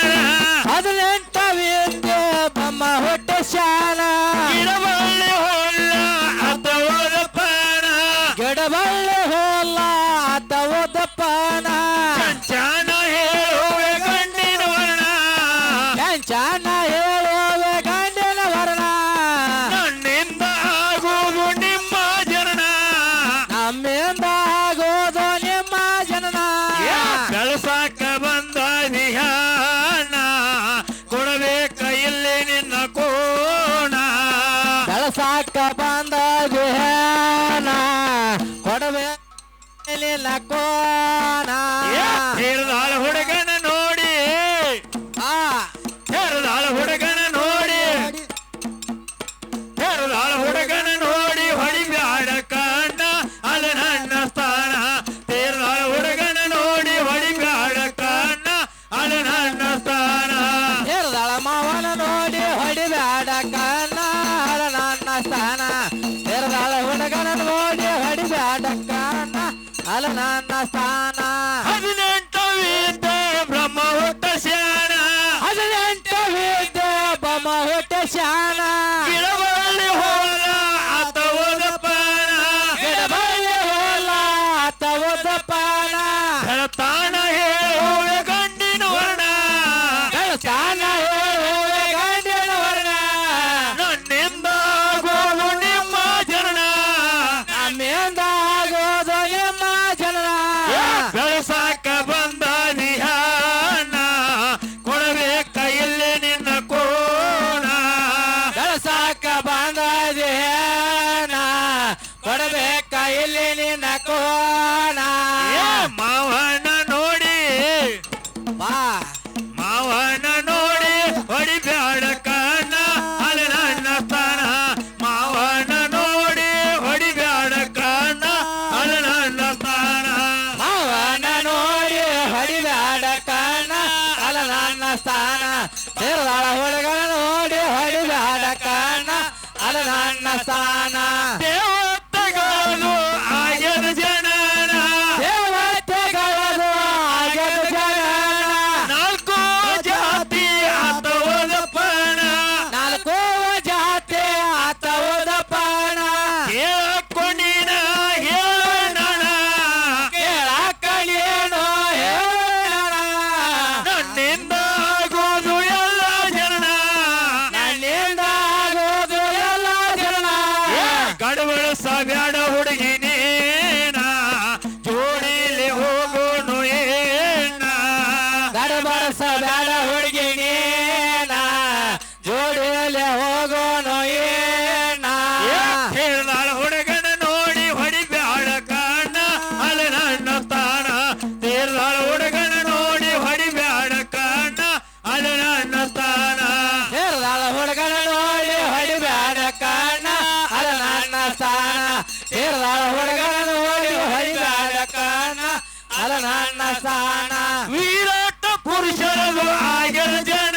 18 ವಿದ್ಯೆ ಬಮ್ಮ ಹೊಟ್ಟೆ ಶಾನ ಗಿಡಬಳ್ಳಿ ಹೊಲ್ಲ ಅಥವಾ ಪಾನ ಗಿಡಬಳ್ಳಿ ಹೋಲ್ಲ ಅಥವಾ ಪಾನ ಚಂಚಾನ ಹೇಳುವೆ ಗಂಡಿನ ವರ್ಣ ಚಂಚಾನ ಹೇಳುವೆ ಗಂಡಿನ ವರ್ಣ ನನ್ನಿಂದ ಆಗುವುದು ನಿಮ್ಮ ಜನನ ನಮ್ಮಿಂದ ಆಗೋದು ನಿಮ್ಮ ಜನನ ಬೆಳಸಾಕ ಬಂದ ವಿಹಾನ ಕೊಡಬೇಕ ಇಲ್ಲಿ ನಿನ್ನ ಕೋಣ ಬೆಳಸಾಕ ಬಂದ ವಿಹಾನ ಕೊಡಬೇಕು ಕೋಣ ಹೇರದಾಳ ಹುಡುಗನ ನೋಡಿ ಹೇರದಾಳ ಹುಡುಗನ ನೋಡಿ ಹೇರದಾಳ ಹುಡುಗನ ನೋಡಿ ಹೊಡಿಬ್ಯಾಡ ಕಣ್ಣ ಅಲ್ಲಿ ನನ್ನ ಸ್ಥಾನ ಹೇರದಾಳ ಹುಡುಗನ ನೋಡಿ ಹೊಡಿಬ್ಯಾಡ ಕಣ್ಣ ಅಲ್ಲಿ ನನ್ನ ಸ್ಥಾನ ಹೇರದಾಳ ಮಾವನ ನೋಡಿ ಹೊಡಿಬ್ಯಾಡ ಕಣ್ಣ ಅಲ್ಲಿ ನನ್ನ ಸ್ಥಾನ ಹೇರದಾಳ ಹುಡುಗನ ನೋಡಿ ಹೊಡಿಬ್ಯಾಡ ಕಣ್ಣ ಅಲ್ಲಿ ನನ್ನ ಸ್ಥಾನ 18 ವಿದ್ಯೆ ಬ್ರಹ್ಮ ಹುಟ್ಟ ಶಾನ 18 ವಿದ್ಯೆ ಬಮ್ಮ ಹೊಟ್ಟೆ ಶಾನ ಗಿಡಬಳ್ಳಿ ಹೋಲ ಅಥವಾ ಪಾನ ಗಿಡಬಳ್ಳಿ ಹೋಲ ಅಥವಾ ಪಾನ ಬೆಳತಾನ ಹೇಳುವೆ ಗಂಡಿನ ವರ್ಣ ಬೆಳತಾನ ಹೇಳುವೆ ಗಂಡಿನ ವರ್ಣ ನನ್ನಿಂದ ಆಗೋದು ನಿಮ್ಮ ಜನನ ನಮ್ಮಿಂದ ಆಗೋದು ನಿಮ್ಮ ಜನನ ಬೆಳಸಾಕ ಬಂದ ವಿಹಾನ ಕೊಡಬೇಕ ಇಲ್ಲಿ ನಿನ್ನ ಕೋಣ ಬೆಳಸಾಕ ಬಂದ ದೇನ ಕೊಡಬೇಕ ಇಲ್ಲಿ ನಿನ್ನ ಕೋಣ ಮಾವನ ನೋಡಿ ಬಾ ಮಾವನ ನೋಡಿ ಹೊಡಿಬ್ಯಾಡ ಕಣ್ಣ ಅಲ್ಲಿ ನನ್ನ ಸ್ಥಾನ ಮಾವನ ನೋಡಿ ಹೊಡಿಬ್ಯಾಡ ಕಣ್ಣ ಅಲ್ಲಿ ನನ್ನ ಸ್ಥಾನ ಮಾವನ ನೋಡಿ ಹೊಡಿಬ್ಯಾಡ ಕಣ್ಣ ಅಲ್ಲ ನನ್ನ ಸ್ಥಾನ ಹೇರದಾಳ ಹುಡುಗನ ನೋಡಿ ಹೊಡಿಬ್ಯಾಡ ಕಣ್ಣ ಅಲ್ಲ ನನ್ನ ಸ್ಥಾನ ದೇವತೆಗಳು ಆಗ್ಯದ ಜನನ ದೇವತೆಗಳದು ಆಗದ ಜನನ ನಾಲ್ಕು ಜಾತಿ ಅಥವಾ ಪಣ ನಾಲ್ಕು ಜಾತಿ ಅಥವಾ ಪಾಣ ಕೇಳಕೊಂಡಿನ ಹೇಳೋಣ ಕೇಳಕ್ಕಳೇನೋ ಹೇಳೋಣ ನನ್ನಿಂದ ಆಗೋದು ಎಲ್ಲ ಜನನ ನನ್ನಿಂದ ಆಗೋದು ಎಲ್ಲ ಜನ ಗಡಬಡ ಸಬ್ಯಾಡ ಹುಡುಗಿನೇನ ಜೋಡಿಲಿ ಹೋಗೋನು ಏನ ಗಡಬಡಿಸ ಬೇಡ ಹುಡುಗಿನೇನ ಜೋಡಿಯಲ್ಲಿ ಹೋಗೋನು ಏನ ಹೇಳದಾಳ ಹುಡುಗನ ನೋಡಿ ಹೊಡಿಬ್ಯಾಡ ಕಣ್ಣ ಅಲ್ಲಿ ನನ್ನ ಸ್ಥಾನ ಹೇಳದಾಳ ಹುಡುಗನ ನೋಡಿ ಹೊಡಿಬ್ಯಾಡ ಕಣ್ಣ ಅಲ್ಲಿ ನನ್ನ ಸ್ಥಾನ ಹೇರದಾಳ ಹುಡುಗನ ನೋಡಿ ಹೊಡಿಬೇಡ ಕಣ್ಣ ಅಲ್ಲ ನನ್ನ ಸ್ಥಾನ ಹೇರದಾಳ ಹುಡುಗನ ನೋಡಿ ಹೊಡಿಬೇಡ ಕಣ್ಣ ಅಲ್ಲ ನನ್ನ ಸ್ಥಾನ ವಿರಾಟ ಪುರುಷರದು ಆಗ್ಯದ ಜನ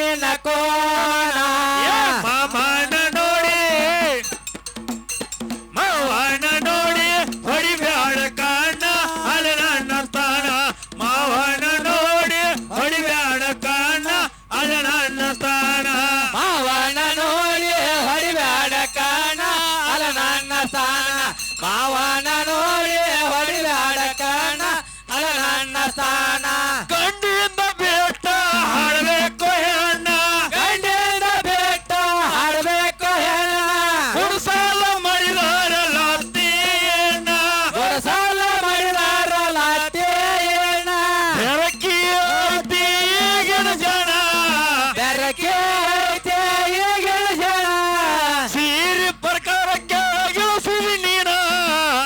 ನಿನ್ನ ಕೋಣ ಮಾಮನ ನೋಡಿ ಮಾವನ ನೋಡಿ ಹೊಡಿಬ್ಯಾಡ ಕಣ್ಣ ಅಲ್ಲಿ ನನ್ನ ಸ್ಥಾನ ಮಾವನ ನೋಡಿ ಹೊಡಿಬ್ಯಾಡ ಕಣ್ಣ ಅಲ್ಲಿ ನನ್ನ ಸ್ಥಾನ ಮಾವನ ನೋಡಿ ಹೊಡಿಬ್ಯಾಡ ಕಣ್ಣ ಅಲ್ಲಿ ನನ್ನ ಸ್ಥಾನ ಮಾವನ ನೋಡಿ ಹೊಡಿಬ್ಯಾಡ ಕಣ್ಣ ಅಲ್ಲಿ ನನ್ನ ಸ್ಥಾನ ಗಂಡಿಯಿಂದ ಬೇಟ ಹಾಡಬೇಕು ಹೆಣ್ಣ ಗಂಡಿಂದ ಬೇಟ ಹಾಡಬೇಕು ಹೆಣ್ಣ ಹುಡುಸಾಲ ಮಾಡಿದಾರ ಲಾತಿಯಣ್ಣ ಸಾಲ ಮಾಡಿದಾರ ಲಾಟೇನ ಬೆರಕಿ ಐತಿ ಈಗಿನ ಜನ ಬೆರಕೆ ಐತೆ ಈಗಿನ ಜನ ಸೀರೆ ಪ್ರಕಾರಕ್ಕೆ ಗೆಲ್ಸಿದಿ ನೀನ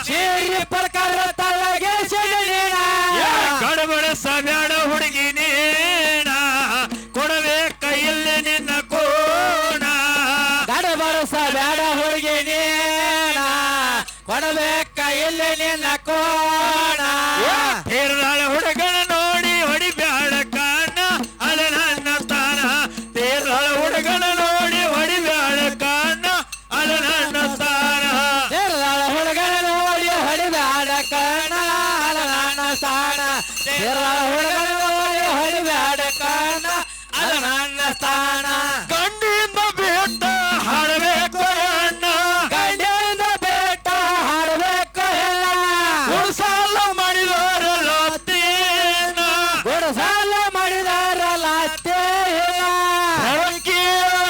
ಸೀರೆ ಪ್ರಕಾರ ತಳಗೆ ಸಿಡಿನ ಗಡಬಡ ಸಬ್ಯಾಡ ಹುಡುಗಿ ನೀನ ಕೊಡಬೇಕ ಇಲ್ಲಿ ನಿನ್ನ ಕೋಣ ಗಡಬರಸ ಬೇಡ ಹುಡುಗಿ ನೀನ ಕೊಡಬೇಕ ಇಲ್ಲಿ ನಿನ್ನ ಕೋಣ ತೇರದಾಳ ಹುಡುಗನ ನೋಡಿ ಹೊಡಿಬ್ಯಾಡ ಕಣ್ಣ ಅಲ್ಲಿ ನನ್ನ ಸ್ಥಾನ ತೇರದಾಳ ಹುಡುಗನ ನೋಡಿ ಹೊಡಿಬ್ಯಾಡ ಕಣ್ಣ ಅಲ್ಲಿ ನನ್ನ ಸ್ಥಾನ ಸೇರದಾಳ ಹುಡುಗನ ನೋಡಿ ಹೊಡಿಬೇಡ ಕಣ್ಣ ಅಲ್ಲ ನನ್ನ ಸ್ಥಾನ ಸೇರದಾಳ ಹುಡುಗನ ನೋಡಿ ಹೊಡಿಬೇಡ ಕಣ್ಣ ಅಲ್ಲ ನನ್ನ ಸ್ಥಾನ ಗಂಡಿಯಿಂದ ಬೇಟ ಹಾಡಬೇಕು ಅಣ್ಣ ಗಂಡಿಂದ ಬೇಟ ಹಾಡಬೇಕು ಎಲ್ಲ ಸಾಲ ಮಾಡಿದವರ ಲಾತಿಯಣ್ಣ ಸಾಲ ಮಾಡಿದಾರಲ್ಲ ಬೆರಕಿ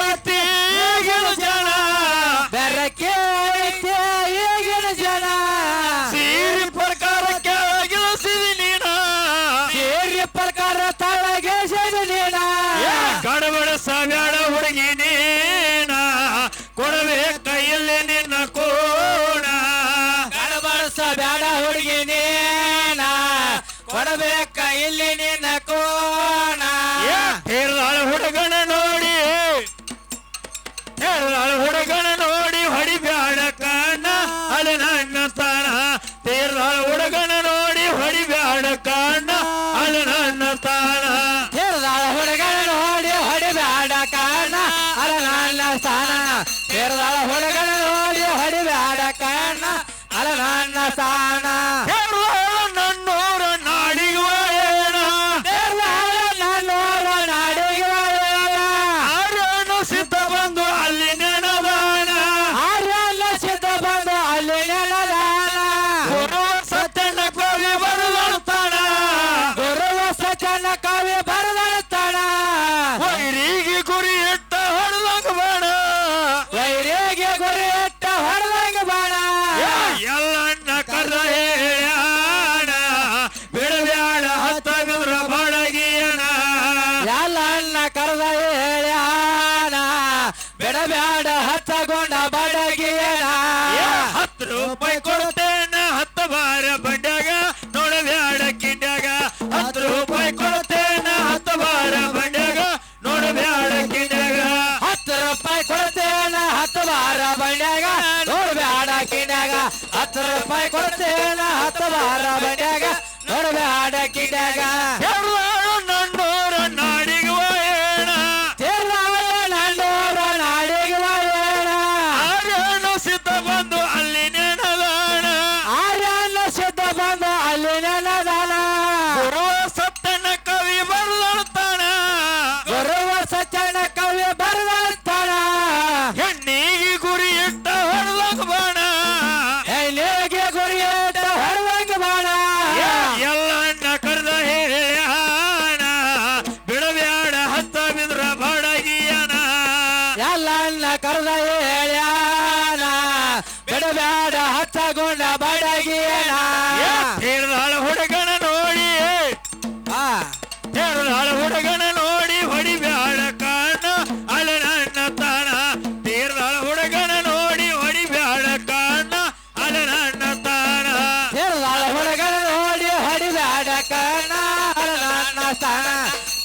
ಐತಿ ಈಗಿನ ಜನ ಬೆರಕೆ ಐತೆ ಈಗಿನ ಜನ ಸೀರೆ ಪ್ರಕಾರಕ್ಕೆ ಗೆಲ್ಸಿದಿ ನೀನ ಸೇರಿ ಪ್ರಕಾರ ತಳಗೆ ಸಿಡಿನ ಗಡಬಡ ಸಬ್ಯಾಡ ಹುಡುಗಿ ನೀನ ಕೊಡಬೇಕ ಇಲ್ಲಿ ನಿನ್ನ ಕೋಣ ಗಡಬಡಿಸ ಬೇಡ ಹುಡುಗಿ ನೀನ ಕೊಡಬೇಕ ಇಲ್ಲಿ ನಿನ್ನ ಕೋಣ ತೇರದಾಳ ಹುಡುಗನ ನೋಡಿ ತೇರದಾಳ ಹುಡುಗನ ನೋಡಿ ಹೊಡಿಬ್ಯಾಡ ಕಣ್ಣ ಅಲ್ಲಿ ನನ್ನ ಸ್ಥಾನ ತೇರದಾಳ ಹುಡುಗನ ನೋಡಿ ಹೊಡಿಬ್ಯಾಡ ಕಣ್ಣ ಅಲ್ಲಿ ನನ್ನ ಸ್ಥಾನ ಸೇರದಾಳ ಹುಡುಗನ ನೋಡಿ ಹೊಡಿಬೇಡ ಕಣ್ಣ ಅಲ್ಲ ನನ್ನ ಸ್ಥಾನ ಸೇರದಾಳ ಹುಡುಗನ ನೋಡಿ ಹೊಡಿಬೇಡ ಕಣ್ಣ ಅಲ್ಲ ನನ್ನ ಸ್ಥಾನ ತೇರದಾಳ ನನ್ನೂರ ನಾಡಿಗುವ ಏನ ಸೇರದಾಳ ನನ್ನೂರ ನಾಡಿಗೆ ಆರ್ಯನು ಸಿದ್ಧ ಬಂದು ಅಲ್ಲಿ ನೆನದಾನ ಆರ್ಯನ ಸಿದ್ಧ ಬಂದು ಅಲ್ಲಿ ನೆಲದಾನ ಗುರುವ ಸತ್ಯನ ಕವಿ ಬರುತ್ತಾನ ಗುರುವ ಸಚನ ಕವಿ ಬರದಾನ ವೈರಿಗೆ ಗುರಿ ಇಟ್ಟ ಹೊಡೆದಂಗ ಬೇಡ ವೈರಿಗೆ ಗುರಿ ಇಟ್ಟ ಹೊಡೆದಂಗ ಬಾಣ ಎಲ್ಲಣ್ಣ ಕರ್ದ ಹೇಳ್ಯಾಣ ಬಿಡಬ್ಯಾಡ ಹತ್ತಗಿದ್ರ ಬಡಗಿಯಣ ಎಲ್ಲ ಅಣ್ಣ ಕರೆದ ಹೇಳ್ಯಾನ ಬಿಡಬ್ಯಾಡ ಹಚ್ಚಗೊಂಡ ಬಡಗಿಯನ 10 ರೂಪಾಯಿ ಕೊಡ್ತೇನ 10 ಬಾರ ಬಂಡ್ಯಾಗ ನೋಡಬ್ಯಾಡ ಕಿಂಡ್ಯಾಗ 10 ರೂಪಾಯಿ ಕೊಡ್ತೇನ 10 ಬಾರ ಬಂಡ್ಯಾಗ ನೋಡಬ್ಯಾಡ ಕಿಂಡ್ಯಾಗ 10 ರೂಪಾಯಿ ಕೊಡ್ತೇನ 10 ಬಾರ ಬಂಡ್ಯಾಗ ನೋಡ್ಬ್ಯಾಡ ಕಿಂಡ್ಯಾಗ 10 ರೂಪಾಯಿ ಕೊಡ್ತೇನ 10 ಬಾರ ಬಂಡ್ಯಾಗ ನೋಡ್ಬ್ಯಾಡ ಕಿಂಡ್ಯಾಗ ನನ್ನೂರ ನಾಡಿಗುವ ಏಣ ನನ್ನೂರ ನಾಡಿಗೆ ಏನ ಆರ್ಯನು ಸಿದ್ಧ ಬಂದು ಅಲ್ಲಿ ನೆನದಾಣ ಆರ್ಯನ ಸಿದ್ಧ ಬಂದು ಅಲ್ಲಿ ನೆಲದಾನ ಗುರುವ ಸತ್ತನ ಕವಿ ಬರದಾಡ್ತಾನ ಗುರುವ ಸಚನ ಕವಿ ಬರದಾಡ್ತಾನ ಹೆಣ್ಣಿಗೆ ಗುರಿ ಇಟ್ಟ ಹೊಡೆದಂಗ ಬಾಣ ಎಲ್ಲಿಗೆ ಗುರಿ ಇಟ್ಟ ಹೊರವಂಗ ಬಾಣ ಎಲ್ಲಣ್ಣ ಕರೆದ ಹೇಳ್ಯಾಣ ಬಿಡಬ್ಯಾಡ ಹತ್ತ ಬಿದ್ರ ಬಡಗಿಯನ ಎಲ್ಲನ್ನ ಕರೆದ ಹೇಳ್ಯಾನ ಬಿಡಬ್ಯಾಡ ಹಚ್ಚಗೊಂಡ ಬಡಗಿಯನ ತೇರದಾಳ ಹುಡುಗನ ನೋಡಿ ತೇರದಾಳ ಹುಡುಗನ ನೋಡಿ ಹೊಡಿಬ್ಯಾಡ ಕಣ್ಣ ಅಲ್ಲಿ ನನ್ನ ತಾನ ತೇರದಾಳ ಹುಡುಗನ ನೋಡಿ ಹೊಡಿಬ್ಯಾಡ ಕಣ್ಣ ಅಲ್ಲಿ ನನ್ನ ತಾನ ಸೇರದಾಳ ಹುಡುಗನ ನೋಡಿ ಹೊಡಿಬ್ಯಾಡ ಕಣ್ಣ ಅಲ್ಲ ನನ್ನ ಸ್ಥಾನ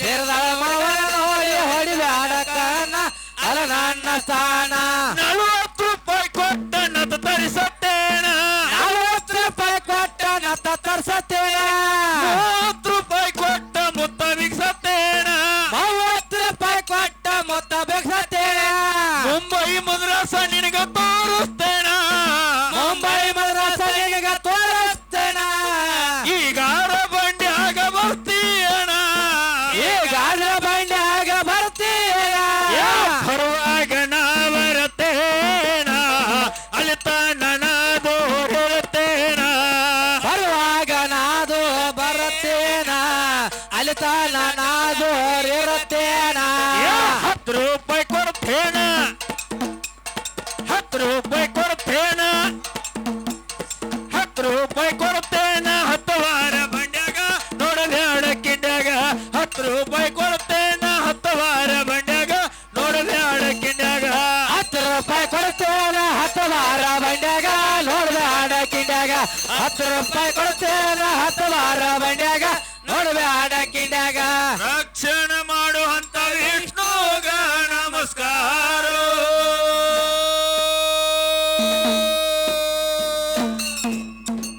ಸೇರದಾಳ ಮಾವನ ನೋಡಿ ಹೊಡಿಬ್ಯಾಡ ಕಣ್ಣ ಅಲ್ಲ ನನ್ನ ಸ್ಥಾನ 40 ರೂಪಾಯಿ ಕೊಟ್ಟ ನತ ತರಿಸತ್ತೇನ 40 ರೂಪಾಯಿ ಕೊಟ್ಟ ನತ್ತ ತರ್ಸತ್ತೇನ 30 ರೂಪಾಯಿ ಕೊಟ್ಟ ಮುತ್ತ ಬಿಗ್ಸತ್ತೇನ 30 ರೂಪಾಯಿ ಕೊಟ್ಟ ಕಲಿತಾನ ನಾ ಜೋರಿರುತ್ತೇನ 10 ರೂಪಾಯಿ ಕೊಡ್ತೇನ 10 ರೂಪಾಯಿ ಕೊಡ್ತೇನ 10 ರೂಪಾಯಿ ಕೊಡ್ತೇನ 10 ವಾರ ಬಂಡ್ಯಾಗ ನೋಡಬ್ಯಾಡ ಕಿಂಡ್ಯಾಗ 10 ರೂಪಾಯಿ ಕೊಡ್ತೇನ 10 ವಾರ ಬಂಡ್ಯಾಗ ನೋಡಬ್ಯಾಡ ಕಿಂಡ್ಯಾಗ 10 ರೂಪಾಯಿ ಕೊಡ್ತೇನ 10 ವಾರ ಬಂಡ್ಯಾಗ ನೋಡಬ್ಯಾಡ ಕಿಂಡ್ಯಾಗ 10 ರೂಪಾಯಿ ಕೊಡ್ತೇನ 10